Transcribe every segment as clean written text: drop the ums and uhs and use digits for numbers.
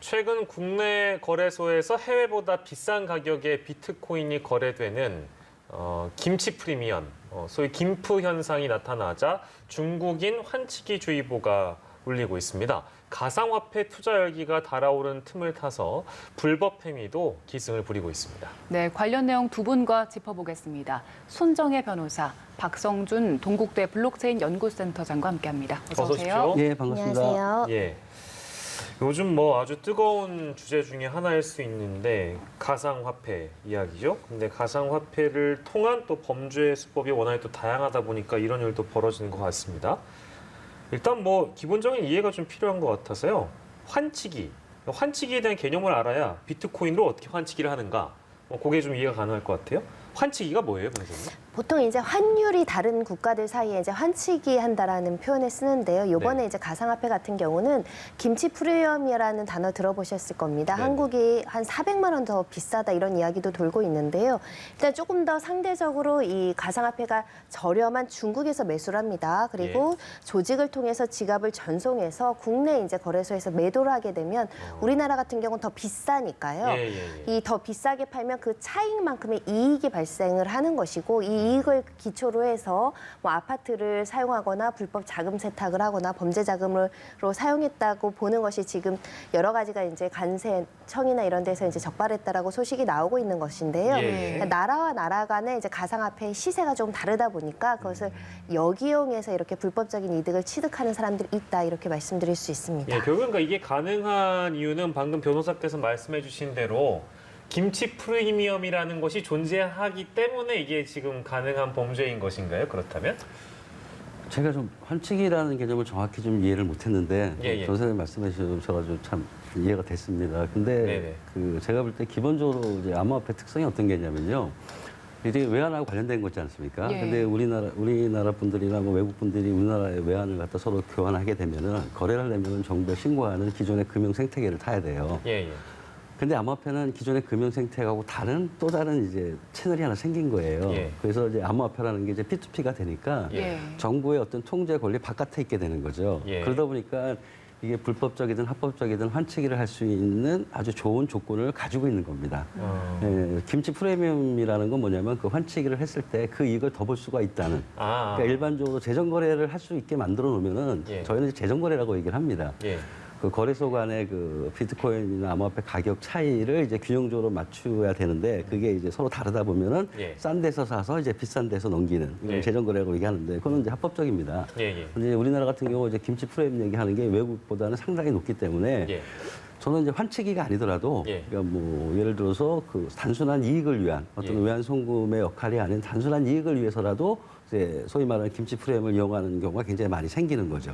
최근 국내 거래소에서 해외보다 비싼 가격의 비트코인이 거래되는 김치 프리미엄, 소위 김프 현상이 나타나자 중국인 환치기주의보가 울리고 있습니다. 가상화폐 투자 열기가 달아오른 틈을 타서 불법 행위도 기승을 부리고 있습니다. 네, 관련 내용 두 분과 짚어보겠습니다. 손정혜 변호사, 박성준 동국대 블록체인 연구센터장과 함께합니다. 어서 오세요. 오십시오. 예, 반갑습니다. 안녕하세요. 예. 요즘 아주 뜨거운 주제 중에 하나일 수 있는데 가상화폐 이야기죠. 근데 가상화폐를 통한 또 범죄 수법이 워낙에 또 다양하다 보니까 이런 일도 벌어지는 것 같습니다. 일단 기본적인 이해가 좀 필요한 것 같아서요. 환치기에 대한 개념을 알아야 비트코인으로 어떻게 환치기를 하는가, 그게 좀 이해가 가능할 것 같아요. 환치기가 뭐예요, 선생님? 보통 이제 환율이 다른 국가들 사이에 이제 환치기 한다라는 표현을 쓰는데요. 이번에 네. 이제 가상화폐 같은 경우는 김치 프리미엄이라는 단어 들어보셨을 겁니다. 네. 한국이 한 400만 원 더 비싸다 이런 이야기도 돌고 있는데요. 일단 조금 더 상대적으로 이 가상화폐가 저렴한 중국에서 매수를 합니다. 그리고 조직을 통해서 지갑을 전송해서 국내 이제 거래소에서 매도를 하게 되면 우리나라 같은 경우는 더 비싸니까요. 이 더 비싸게 팔면 그 차익만큼의 이익이 발생을 하는 것이고 이 이익을 기초로 해서 아파트를 사용하거나 불법 자금 세탁을 하거나 범죄 자금으로 사용했다고 보는 것이 지금 여러 가지가 이제 관세청이나 이런 데서 이제 적발했다라고 소식이 나오고 있는 것인데요. 예. 나라와 나라 간의 이제 가상화폐의 시세가 좀 다르다 보니까 그것을 역이용해서 이렇게 불법적인 이득을 취득하는 사람들이 있다 이렇게 말씀드릴 수 있습니다. 예, 결국은 이게 가능한 이유는 방금 변호사께서 말씀해주신 대로 김치 프리미엄이라는 것이 존재하기 때문에 이게 지금 가능한 범죄인 것인가요? 그렇다면? 제가 좀 환치기라는 개념을 정확히 좀 이해를 못했는데 변호사님 말씀해 주셔가지고 참 이해가 됐습니다. 근데 제가 볼 때 기본적으로 이제 암호화폐 특성이 어떤 게 있냐면요. 이게 외환하고 관련된 거지 않습니까? 근데 우리나라 분들이나 외국 분들이 우리나라의 외환을 갖다 서로 교환하게 되면은 거래를 하려면 정부에 신고하는 기존의 금융 생태계를 타야 돼요. 근데 암호화폐는 기존의 금융 생태하고 또 다른 이제 채널이 하나 생긴 거예요. 그래서 이제 암호화폐라는 게 이제 P2P가 되니까 정부의 어떤 통제 권리 바깥에 있게 되는 거죠. 그러다 보니까 이게 불법적이든 합법적이든 환치기를 할 수 있는 아주 좋은 조건을 가지고 있는 겁니다. 김치 프리미엄이라는 건 뭐냐면 그 환치기를 했을 때 그 이익을 더 볼 수가 있다는. 그러니까 일반적으로 재정거래를 할 수 있게 만들어 놓으면은 저희는 이제 재정거래라고 얘기를 합니다. 그 거래소 간의 그 비트코인이나 암호화폐 가격 차이를 이제 균형적으로 맞춰야 되는데 그게 이제 서로 다르다 보면은 싼 데서 사서 이제 비싼 데서 넘기는 이런 재정거래라고 얘기하는데 그거는 이제 합법적입니다. 근데 우리나라 같은 경우 이제 김치 프레임 얘기하는 게 외국보다는 상당히 높기 때문에 저는 이제 환치기가 아니더라도 그러니까 예를 들어서 그 단순한 이익을 위한 어떤 외환 송금의 역할이 아닌 단순한 이익을 위해서라도 이제 소위 말하는 김치 프레임을 이용하는 경우가 굉장히 많이 생기는 거죠.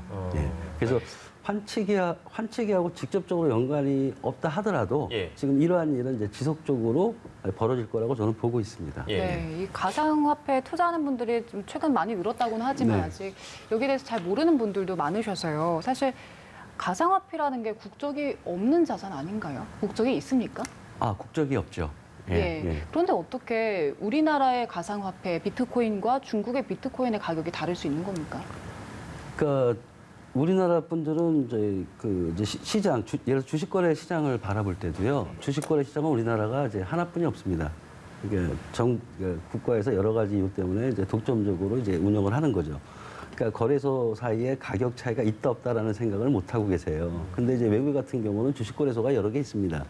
그래서 환치기하고 직접적으로 연관이 없다 하더라도 지금 이러한 일은 이제 지속적으로 벌어질 거라고 저는 보고 있습니다. 이 가상화폐 투자하는 분들이 좀 최근 많이 늘었다고는 하지만 아직 여기에 대해서 잘 모르는 분들도 많으셔서요. 사실 가상화폐라는 게 국적이 없는 자산 아닌가요? 국적이 있습니까? 국적이 없죠. 그런데 어떻게 우리나라의 가상화폐 비트코인과 중국의 비트코인의 가격이 다를 수 있는 겁니까? 그러니까 우리나라 분들은 이제 시장, 예를 들어 주식거래 시장을 바라볼 때도요. 주식거래 시장은 우리나라가 이제 하나뿐이 없습니다. 그러니까 국가에서 여러 가지 이유 때문에 이제 독점적으로 이제 운영을 하는 거죠. 그러니까 거래소 사이에 가격 차이가 있다 없다라는 생각을 못 하고 계세요. 근데 이제 외국 같은 경우는 주식거래소가 여러 개 있습니다.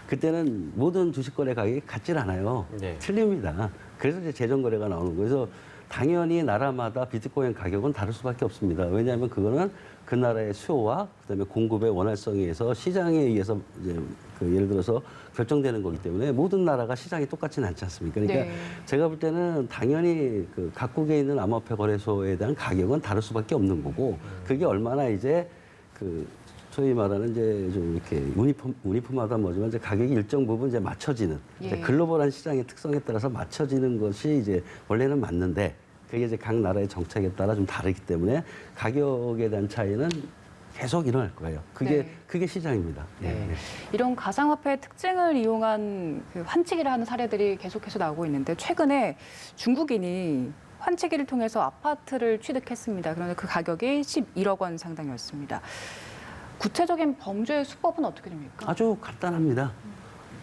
그때는 모든 주식거래 가격이 같질 않아요. 틀립니다. 그래서 이제 재정거래가 나오는 거예요. 그래서 당연히 나라마다 비트코인 가격은 다를 수밖에 없습니다. 왜냐하면 그거는 그 나라의 수요와 그다음에 공급의 원활성에 의해서 시장에 의해서 이제 예를 들어서 결정되는 거기 때문에 모든 나라가 시장이 똑같지는 않지 않습니까? 그러니까 제가 볼 때는 당연히 그 각국에 있는 암호화폐 거래소에 대한 가격은 다를 수밖에 없는 거고 그게 얼마나 이제 소위 말하는 이제 좀 이렇게 유니폼하다 뭐지만 이제 가격이 일정 부분 이제 맞춰지는 이제 글로벌한 시장의 특성에 따라서 맞춰지는 것이 이제 원래는 맞는데 그게 이제 각 나라의 정책에 따라 좀 다르기 때문에 가격에 대한 차이는 계속 일어날 거예요. 그게 시장입니다. 이런 가상화폐의 특징을 이용한 그 환치기를 하는 사례들이 계속해서 나오고 있는데 최근에 중국인이 환치기를 통해서 아파트를 취득했습니다. 그런데 그 가격이 11억 원 상당이었습니다. 구체적인 범죄 수법은 어떻게 됩니까? 아주 간단합니다.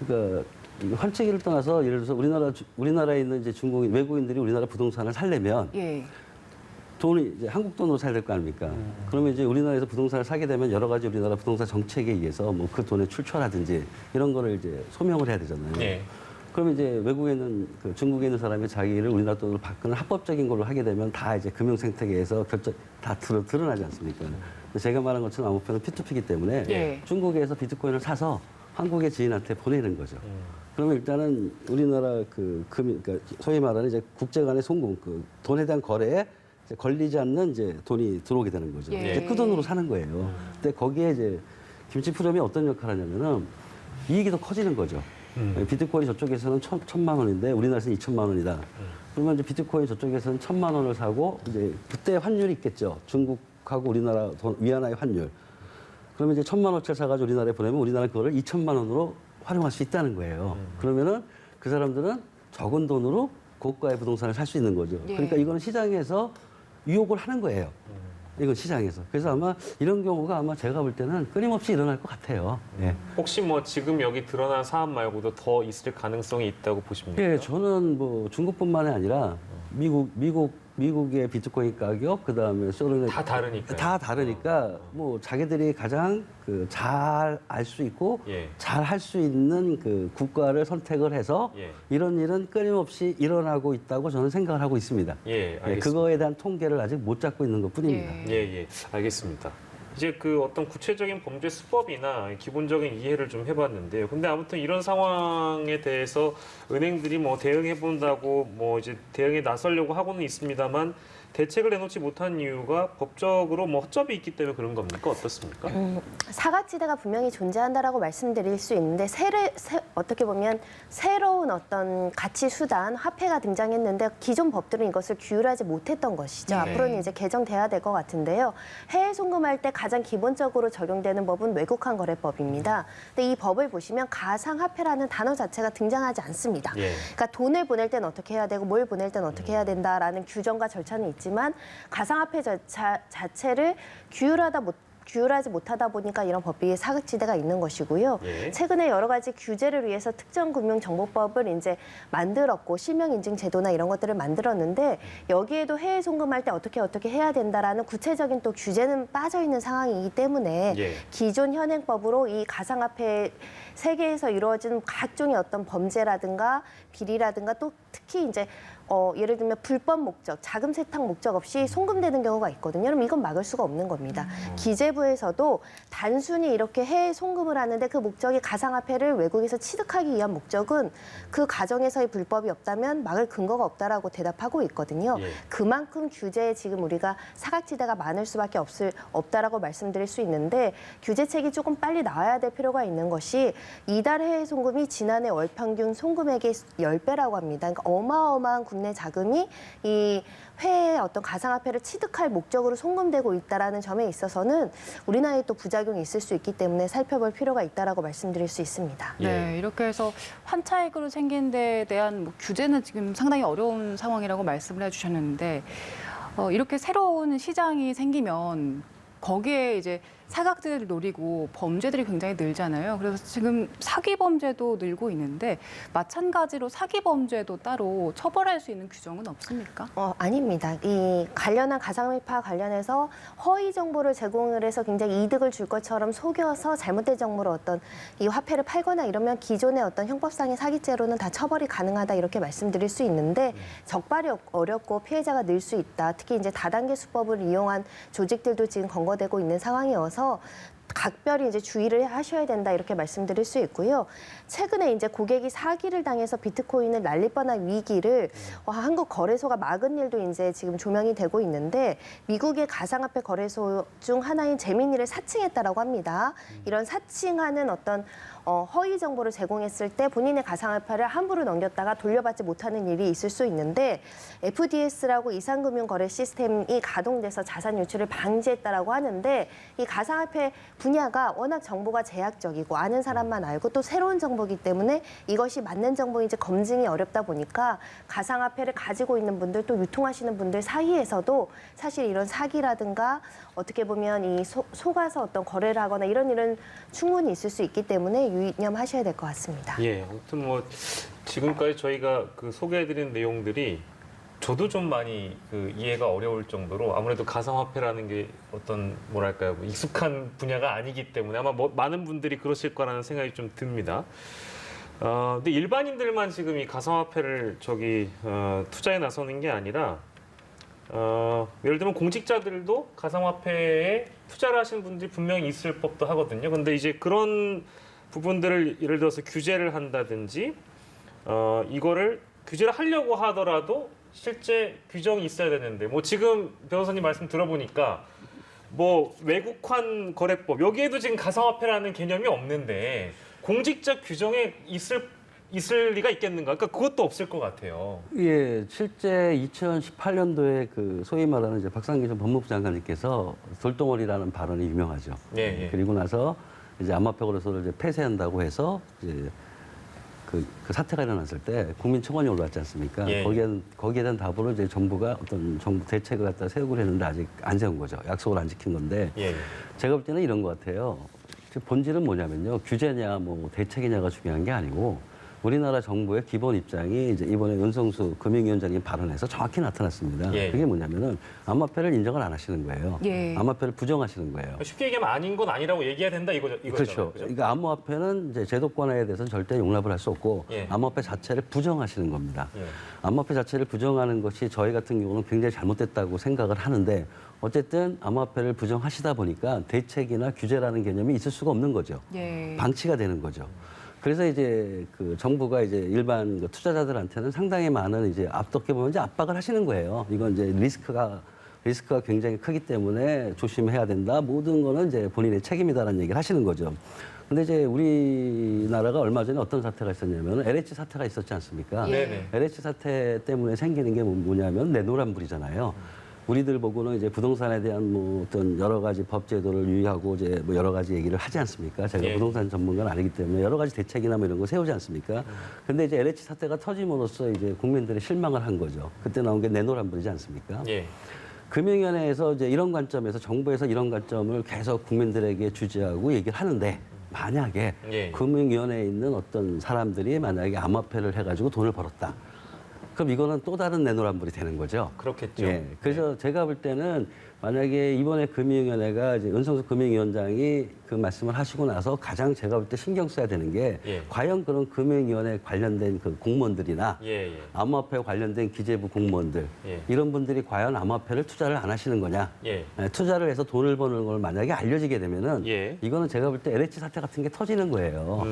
그러니까 이 환치기를 떠나서 예를 들어서 우리나라에 있는 이제 중국인 외국인들이 우리나라 부동산을 살려면 예. 돈이 이제 한국 돈으로 사야 될 거 아닙니까? 그러면 이제 우리나라에서 부동산을 사게 되면 여러 가지 우리나라 부동산 정책에 의해서 뭐 그 돈의 출처라든지 이런 거를 이제 소명을 해야 되잖아요. 예. 그러면 이제 외국에 있는 그 중국에 있는 사람이 자기를 우리나라 돈으로 바꾸는 합법적인 걸로 하게 되면 다 이제 금융 생태계에서 다 드러나지 않습니까? 제가 말한 것처럼 암호화폐는 P2P이기 때문에 예. 중국에서 비트코인을 사서 한국의 지인한테 보내는 거죠. 그러면 일단은 우리나라 그러니까 소위 말하는 이제 국제 간의 송금, 그 돈에 대한 거래에 이제 걸리지 않는 이제 돈이 들어오게 되는 거죠. 예. 이제 그 돈으로 사는 거예요. 근데 거기에 이제 김치 프롬이 어떤 역할을 하냐면은 이익이 더 커지는 거죠. 비트코인이 저쪽에서는 1,000만 원인데 우리나라에서는 2,000만 원이다. 그러면 이제 비트코인 저쪽에서는 1,000만 원을 사고 이제 그때 환율이 있겠죠. 중국하고 우리나라 위안화의 환율. 그러면 이제 1,000만 원짜리 사가지고 우리나라에 보내면 우리나라는 그거를 2,000만 원으로 활용할 수 있다는 거예요. 그러면은 그 사람들은 적은 돈으로 고가의 부동산을 살 수 있는 거죠. 예. 그러니까 이거는 시장에서 유혹을 하는 거예요. 이건 시장에서. 그래서 아마 이런 경우가 아마 제가 볼 때는 끊임없이 일어날 것 같아요. 예. 혹시 뭐 지금 여기 드러난 사안 말고도 더 있을 가능성이 있다고 보십니까? 예, 저는 뭐 중국뿐만이 아니라 미국의 비트코인 가격, 그 다음에 소련의 다 다르니까요. 다 다르니까 뭐 자기들이 가장 잘 알 수 있고 예. 잘 할 수 있는 그 국가를 선택을 해서 예. 이런 일은 끊임없이 일어나고 있다고 저는 생각을 하고 있습니다. 예, 알겠습니다. 그거에 대한 통계를 아직 못 잡고 있는 것뿐입니다. 예, 알겠습니다. 이제 그 어떤 구체적인 범죄 수법이나 기본적인 이해를 좀 해봤는데요. 근데 아무튼 이런 상황에 대해서 은행들이 뭐 대응해 본다고 뭐 이제 대응에 나서려고 하고는 있습니다만 대책을 내놓지 못한 이유가 법적으로 뭐 허점이 있기 때문에 그런 겁니까? 어떻습니까? 사각지대가 분명히 존재한다라고 말씀드릴 수 있는데 어떻게 보면 새로운 어떤 가치 수단, 화폐가 등장했는데 기존 법들은 이것을 규율하지 못했던 것이죠. 네. 앞으로는 이제 개정돼야 될 것 같은데요. 해외 송금할 때 가장 기본적으로 적용되는 법은 외국환 거래법입니다. 근데 이 법을 보시면 가상화폐라는 단어 자체가 등장하지 않습니다. 예. 그러니까 돈을 보낼 때는 어떻게 해야 되고 뭘 보낼 때는 어떻게 해야 된다라는 규정과 절차는 있지만 가상화폐 자체를 규율하지 못하다 보니까 이런 법이 사각지대가 있는 것이고요. 예. 최근에 여러 가지 규제를 위해서 특정금융정보법을 이제 만들었고 실명인증 제도나 이런 것들을 만들었는데 여기에도 해외 송금할 때 어떻게 해야 된다라는 구체적인 또 규제는 빠져 있는 상황이기 때문에 예. 기존 현행법으로 이 가상화폐 세계에서 이루어진 각종의 어떤 범죄라든가 비리라든가 또 특히 이제 예를 들면 불법 목적, 자금 세탁 목적 없이 송금되는 경우가 있거든요. 그럼 이건 막을 수가 없는 겁니다. 기재부에서도 단순히 이렇게 해외 송금을 하는데 그 목적이 가상화폐를 외국에서 취득하기 위한 목적은 그 과정에서의 불법이 없다면 막을 근거가 없다라고 대답하고 있거든요. 예. 그만큼 규제에 지금 우리가 사각지대가 많을 수밖에 없다라고 말씀드릴 수 있는데 규제책이 조금 빨리 나와야 될 필요가 있는 것이 이달 해외 송금이 지난해 월 평균 송금액의 10배라고 합니다. 그러니까 어마어마한 국내 자금이 이 해외의 어떤 가상화폐를 취득할 목적으로 송금되고 있다라는 점에 있어서는 우리나라에 또 부작용이 있을 수 있기 때문에 살펴볼 필요가 있다라고 말씀드릴 수 있습니다. 네, 이렇게 해서 환차익으로 생긴 데에 대한 뭐 규제는 지금 상당히 어려운 상황이라고 말씀을 해주셨는데 이렇게 새로운 시장이 생기면 거기에 이제 사각지대를 노리고 범죄들이 굉장히 늘잖아요. 그래서 지금 사기 범죄도 늘고 있는데 마찬가지로 사기 범죄도 따로 처벌할 수 있는 규정은 없습니까? 아닙니다. 이 관련한 가상화폐 관련해서 허위 정보를 제공을 해서 굉장히 이득을 줄 것처럼 속여서 잘못된 정보로 어떤 이 화폐를 팔거나 이러면 기존의 어떤 형법상의 사기죄로는 다 처벌이 가능하다 이렇게 말씀드릴 수 있는데 적발이 어렵고 피해자가 늘 수 있다. 특히 이제 다단계 수법을 이용한 조직들도 지금 검거되고 있는 상황이어서 각별히 이제 주의를 하셔야 된다 이렇게 말씀드릴 수 있고요. 최근에 이제 고객이 사기를 당해서 비트코인을 날릴 뻔한 위기를 한국 거래소가 막은 일도 이제 지금 조명이 되고 있는데 미국의 가상화폐 거래소 중 하나인 제미니를 사칭했다라고 합니다. 이런 사칭하는 어떤 허위 정보를 제공했을 때 본인의 가상화폐를 함부로 넘겼다가 돌려받지 못하는 일이 있을 수 있는데 FDS라고 이상금융 거래 시스템이 가동돼서 자산 유출을 방지했다라고 하는데 이 가상화폐 분야가 워낙 정보가 제약적이고 아는 사람만 알고 또 새로운 정보이기 때문에 이것이 맞는 정보인지 검증이 어렵다 보니까 가상화폐를 가지고 있는 분들 또 유통하시는 분들 사이에서도 사실 이런 사기라든가 어떻게 보면 이 속아서 어떤 거래를 하거나 이런 일은 충분히 있을 수 있기 때문에 유념하셔야 될 것 같습니다. 예, 아무튼 뭐 지금까지 저희가 그 소개해드린 내용들이 저도 좀 많이 그 이해가 어려울 정도로 아무래도 가상화폐라는 게 어떤 뭐랄까요 익숙한 분야가 아니기 때문에 아마 뭐 많은 분들이 그러실 거라는 생각이 좀 듭니다. 근데 일반인들만 지금 이 가상화폐를 투자에 나서는 게 아니라 예를 들면 공직자들도 가상화폐에 투자를 하시는 분들이 분명히 있을 법도 하거든요. 근데 이제 그런 부분들을 예를 들어서 규제를 한다든지 이거를 규제를 하려고 하더라도 실제 규정이 있어야 되는데 뭐 지금 변호사님 말씀 들어보니까 뭐 외국환 거래법 여기에도 지금 가상화폐라는 개념이 없는데 공직자 규정에 있을 리가 있겠는가? 그러니까 그것도 없을 것 같아요. 예, 실제 2018년도에 그 소위 말하는 이제 박상기 전 법무부 장관님께서 돌덩어리라는 발언이 유명하죠. 예, 예. 그리고 나서 이제 암호화폐 거래소를 이제 폐쇄한다고 해서 이제 그 사태가 일어났을 때 국민청원이 올라왔지 않습니까? 예. 거기에 대한 답으로 이제 정부가 어떤 정부 대책을 갖다 세우기로 했는데 아직 안 세운 거죠. 약속을 안 지킨 건데 예. 제가 볼 때는 이런 것 같아요. 본질은 뭐냐면요. 규제냐 뭐 대책이냐가 중요한 게 아니고 우리나라 정부의 기본 입장이 이제 이번에 윤성수 금융위원장님 발언에서 정확히 나타났습니다. 예. 그게 뭐냐면은 암호화폐를 인정을 안 하시는 거예요. 예. 암호화폐를 부정하시는 거예요. 쉽게 얘기하면 아닌 건 아니라고 얘기해야 된다 이거잖아요. 그렇죠. 그러니까 암호화폐는 이제 제도권에 대해서는 절대 용납을 할 수 없고 예. 암호화폐 자체를 부정하시는 겁니다. 예. 암호화폐 자체를 부정하는 것이 저희 같은 경우는 굉장히 잘못됐다고 생각을 하는데 어쨌든 암호화폐를 부정하시다 보니까 대책이나 규제라는 개념이 있을 수가 없는 거죠. 예. 방치가 되는 거죠. 그래서 이제 그 정부가 이제 일반 그 투자자들한테는 상당히 많은 이제 어떻게 보면 이제 압박을 하시는 거예요. 이건 이제 리스크가 굉장히 크기 때문에 조심해야 된다. 모든 거는 이제 본인의 책임이다라는 얘기를 하시는 거죠. 근데 이제 우리나라가 얼마 전에 어떤 사태가 있었냐면 LH 사태가 있었지 않습니까? 예. 네네. LH 사태 때문에 생기는 게 뭐냐면 내노란불이잖아요. 우리들 보고는 이제 부동산에 대한 뭐 어떤 여러 가지 법 제도를 유의하고 이제 뭐 여러 가지 얘기를 하지 않습니까? 제가 예. 부동산 전문가는 아니기 때문에 여러 가지 대책이나 뭐 이런 거 세우지 않습니까? 근데 이제 LH 사태가 터짐으로써 이제 국민들이 실망을 한 거죠. 그때 나온 게 내노란불이지 않습니까? 예. 금융위원회에서 이제 이런 관점에서 정부에서 이런 관점을 계속 국민들에게 주제하고 얘기를 하는데 만약에 예. 금융위원회에 있는 어떤 사람들이 만약에 암호화폐를 해가지고 돈을 벌었다. 그럼 이거는 또 다른 내노란불이 되는 거죠. 그렇겠죠. 예. 그래서 제가 볼 때는 만약에 이번에 금융위원회가 이제 은성수 금융위원장이 그 말씀을 하시고 나서 가장 제가 볼 때 신경 써야 되는 게 예. 과연 그런 금융위원회 관련된 그 공무원들이나 예, 예. 암호화폐 관련된 기재부 공무원들 예. 이런 분들이 과연 암호화폐를 투자를 안 하시는 거냐? 예. 투자를 해서 돈을 버는 걸 만약에 알려지게 되면은 예. 이거는 제가 볼 때 LH 사태 같은 게 터지는 거예요.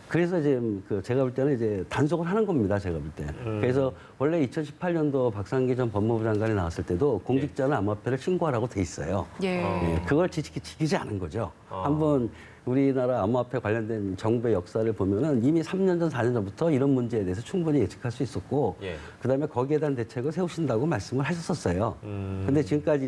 그래서 이제 제가 볼 때는 이제 단속을 하는 겁니다. 제가 볼 때. 그래서 원래 2018년도 박상기 전 법무부 장관이 나왔을 때도 공직자는 암호화폐를 신고하라고 돼 있어요. 예. 예, 그걸 지키지 않은 거죠. 아. 한번 우리나라 암호화폐 관련된 정부의 역사를 보면은 이미 3년 전, 4년 전부터 이런 문제에 대해서 충분히 예측할 수 있었고, 예. 그다음에 거기에 대한 대책을 세우신다고 말씀을 하셨었어요. 근데 지금까지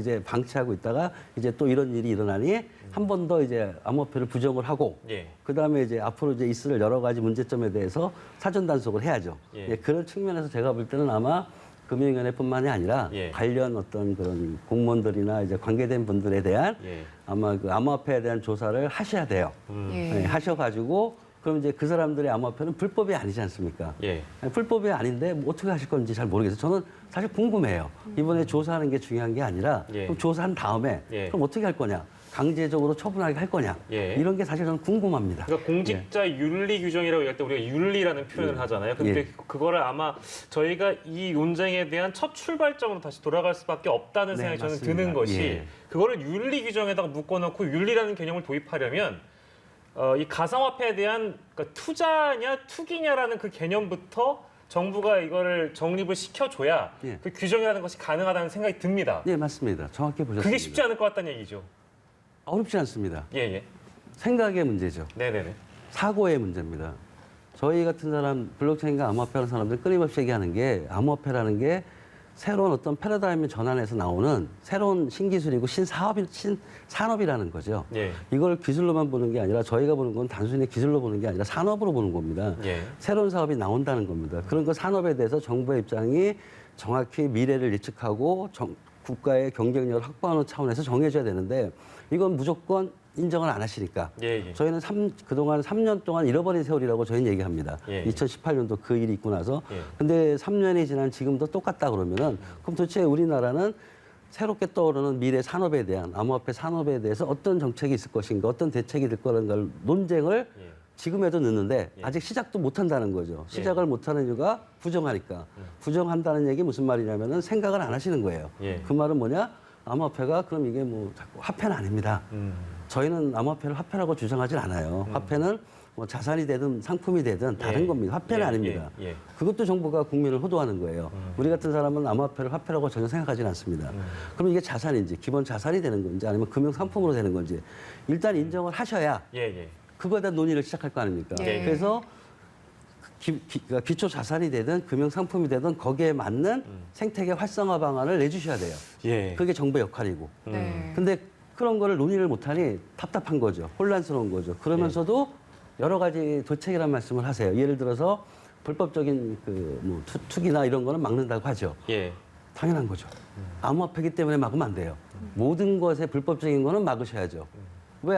이제 방치하고 있다가 이제 또 이런 일이 일어나니 한 번 더 이제 암호화폐를 부정을 하고, 예. 그다음에 이제 앞으로 이제 있을 여러 가지 문제점에 대해서 사전 단속을 해야죠. 예. 예, 그런 측면에서 제가 볼 때는 아마 금융위원회뿐만이 아니라 예. 관련 어떤 그런 공무원들이나 이제 관계된 분들에 대한 예. 아마 그 암호화폐에 대한 조사를 하셔야 돼요. 예. 예, 하셔가지고 그럼 이제 그 사람들의 암호화폐는 불법이 아니지 않습니까? 예. 불법이 아닌데 뭐 어떻게 하실 건지 잘 모르겠어요. 저는 사실 궁금해요. 이번에 조사하는 게 중요한 게 아니라 예. 그럼 조사한 다음에 예. 그럼 어떻게 할 거냐? 강제적으로 처분하게 할 거냐? 예. 이런 게 사실 저는 궁금합니다. 그러니까 공직자 윤리 규정이라고 얘기할 때 우리가 윤리라는 표현을 하잖아요. 근데 예. 그거를 아마 저희가 이 논쟁에 대한 첫 출발점으로 다시 돌아갈 수밖에 없다는 네, 생각이 저는 맞습니다. 드는 것이 예. 그거를 윤리 규정에다가 묶어놓고 윤리라는 개념을 도입하려면 이 가상화폐에 대한 그러니까 투자냐 투기냐라는 그 개념부터 정부가 이거를 정립을 시켜줘야 예. 그 규정이라는 것이 가능하다는 생각이 듭니다. 네, 맞습니다. 정확히 보셨습니다. 그게 쉽지 않을 것 같다는 얘기죠. 어렵지 않습니다. 예, 예. 생각의 문제죠. 네네네. 사고의 문제입니다. 저희 같은 사람, 블록체인과 암호화폐하는 사람들 끊임없이 얘기하는 게 암호화폐라는 게 새로운 어떤 패러다임 전환에서 나오는 새로운 신기술이고 신산업이라는 거죠. 예. 이걸 기술로만 보는 게 아니라 저희가 보는 건 단순히 기술로 보는 게 아니라 산업으로 보는 겁니다. 예. 새로운 사업이 나온다는 겁니다. 그런 거 산업에 대해서 정부의 입장이 정확히 미래를 예측하고 국가의 경쟁력을 확보하는 차원에서 정해줘야 되는데 이건 무조건 인정을 안 하시니까 예. 저희는 그동안 3년 동안 잃어버린 세월이라고 저희는 얘기합니다. 예. 2018년도 그 일이 있고 나서 예. 근데 3년이 지난 지금도 똑같다 그러면은 그럼 도대체 우리나라는 새롭게 떠오르는 미래 산업에 대한 암호화폐 산업에 대해서 어떤 정책이 있을 것인가 어떤 대책이 될 거라는 걸 논쟁을 예. 지금에도 늦는데 예. 아직 시작도 못한다는 거죠. 시작을 못하는 이유가 부정하니까. 부정한다는 얘기 무슨 말이냐면은 생각을 안 하시는 거예요. 예. 그 말은 뭐냐? 암호화폐가 그럼 이게 뭐 자꾸 화폐는 아닙니다. 저희는 암호화폐를 화폐라고 주장하진 않아요. 화폐는 뭐 자산이 되든 상품이 되든 다른 예. 겁니다. 화폐는 예. 아닙니다. 예. 그것도 정부가 국민을 호도하는 거예요. 우리 같은 사람은 암호화폐를 화폐라고 전혀 생각하진 않습니다. 그럼 이게 자산인지 기본 자산이 되는 건지 아니면 금융 상품으로 되는 건지 일단 인정을 하셔야 예. 그거에 대한 논의를 시작할 거 아닙니까? 예. 그래서 그러니까 기초 자산이 되든 금융 상품이 되든 거기에 맞는 생태계 활성화 방안을 내주셔야 돼요. 예. 그게 정부의 역할이고. 네. 근데 그런 거를 논의를 못하니 답답한 거죠. 혼란스러운 거죠. 그러면서도 여러 가지 도책이라는 말씀을 하세요. 예를 들어서 불법적인 뭐 투기나 이런 거는 막는다고 하죠. 예. 당연한 거죠. 암호화폐이기 때문에 막으면 안 돼요. 모든 것에 불법적인 거는 막으셔야죠. 왜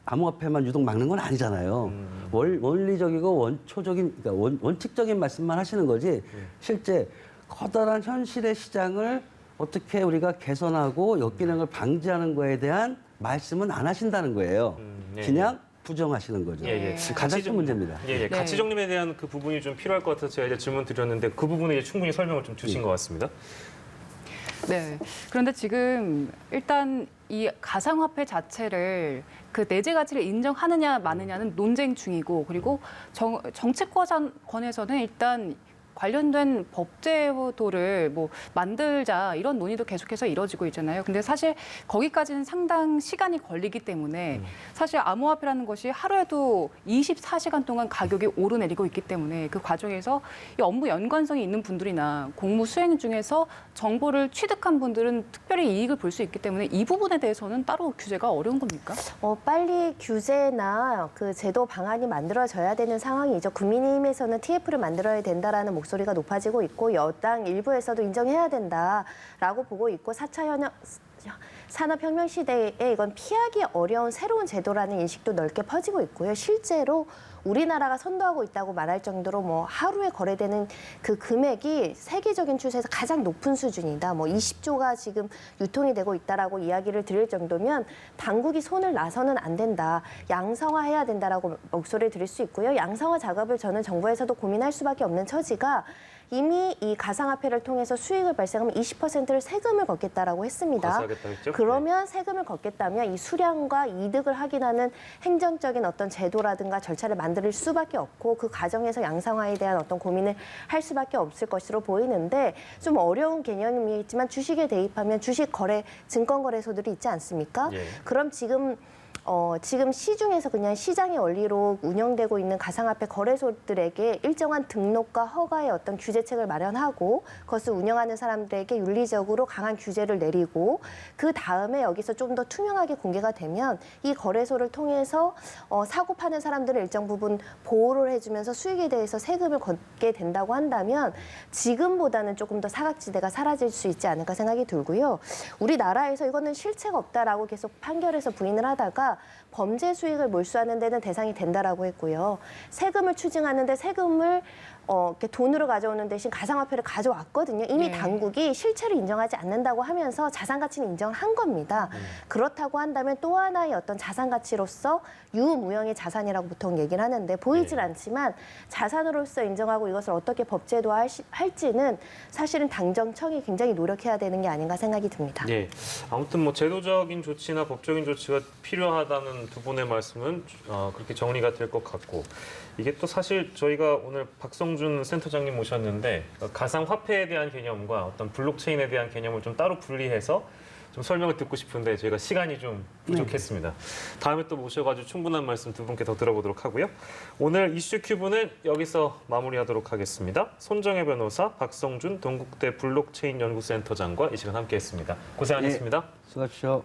암호화폐만 유독 막는 건 아니잖아요. 원리적이고 원초적인, 그러니까 원칙적인 말씀만 하시는 거지 실제 커다란 현실의 시장을 어떻게 우리가 개선하고 역기능을 방지하는 거에 대한 말씀은 안 하신다는 거예요. 네. 그냥 부정하시는 거죠. 예. 가장 큰 문제입니다. 예. 네. 가치 정립에 대한 그 부분이 좀 필요할 것 같아서 제가 이제 질문 드렸는데 그 부분에 이제 충분히 설명을 좀 주신 것 같습니다. 네. 그런데 지금 일단 이 가상화폐 자체를 그 내재 가치를 인정하느냐 마느냐는 논쟁 중이고 그리고 정치권에서는 일단 관련된 법제도를 뭐 만들자 이런 논의도 계속해서 이뤄지고 있잖아요. 근데 사실 거기까지는 상당 시간이 걸리기 때문에 사실 암호화폐라는 것이 하루에도 24시간 동안 가격이 오르내리고 있기 때문에 그 과정에서 이 업무 연관성이 있는 분들이나 공무 수행 중에서 정보를 취득한 분들은 특별히 이익을 볼 수 있기 때문에 이 부분에 대해서는 따로 규제가 어려운 겁니까? 빨리 규제나 그 제도 방안이 만들어져야 되는 상황이죠. 국민의힘에서는 TF를 만들어야 된다라는 목소리가 높아지고 있고 여당 일부에서도 인정해야 된다라고 보고 있고 4차 산업혁명 시대에 이건 피하기 어려운 새로운 제도라는 인식도 넓게 퍼지고 있고요. 실제로 우리나라가 선도하고 있다고 말할 정도로 뭐 하루에 거래되는 그 금액이 세계적인 추세에서 가장 높은 수준이다. 뭐 20조가 지금 유통이 되고 있다라고 이야기를 드릴 정도면 당국이 손을 놔서는 안 된다. 양성화해야 된다라고 목소리를 드릴 수 있고요. 양성화 작업을 저는 정부에서도 고민할 수밖에 없는 처지가 이미 이 가상화폐를 통해서 수익을 발생하면 20%를 세금을 걷겠다라고 했습니다. 과세하겠다 했죠? 그러면 세금을 걷겠다면 이 수량과 이득을 확인하는 행정적인 어떤 제도라든가 절차를 만들 수밖에 없고 그 과정에서 양상화에 대한 어떤 고민을 할 수밖에 없을 것으로 보이는데 좀 어려운 개념이겠지만 주식에 대입하면 주식 거래 증권거래소들이 있지 않습니까? 예. 그럼 지금 시중에서 그냥 시장의 원리로 운영되고 있는 가상화폐 거래소들에게 일정한 등록과 허가의 어떤 규제책을 마련하고 그것을 운영하는 사람들에게 윤리적으로 강한 규제를 내리고 그 다음에 여기서 좀 더 투명하게 공개가 되면 이 거래소를 통해서 사고 파는 사람들을 일정 부분 보호를 해주면서 수익에 대해서 세금을 걷게 된다고 한다면 지금보다는 조금 더 사각지대가 사라질 수 있지 않을까 생각이 들고요. 우리나라에서 이거는 실체가 없다라고 계속 판결에서 부인을 하다가 범죄 수익을 몰수하는 데는 대상이 된다라고 했고요. 세금을 추징하는데 세금을 이렇게 돈으로 가져오는 대신 가상화폐를 가져왔거든요. 이미 네. 당국이 실체를 인정하지 않는다고 하면서 자산 가치는 인정을 한 겁니다. 그렇다고 한다면 또 하나의 어떤 자산 가치로서 유무형의 자산이라고 보통 얘기를 하는데 보이질 않지만 자산으로서 인정하고 이것을 어떻게 법제도화할지는 사실은 당정청이 굉장히 노력해야 되는 게 아닌가 생각이 듭니다. 예. 아무튼 뭐 제도적인 조치나 법적인 조치가 필요하다는 두 분의 말씀은 그렇게 정리가 될 것 같고 이게 또 사실 저희가 오늘 박성준 센터장님 모셨는데 가상화폐에 대한 개념과 어떤 블록체인에 대한 개념을 좀 따로 분리해서 좀 설명을 듣고 싶은데 저희가 시간이 좀 부족했습니다. 다음에 또 모셔가지고 충분한 말씀 두 분께 더 들어보도록 하고요. 오늘 이슈 큐브는 여기서 마무리하도록 하겠습니다. 손정혜 변호사, 박성준 동국대 블록체인 연구센터장과 이 시간 함께했습니다. 고생하셨습니다. 수고하십시오.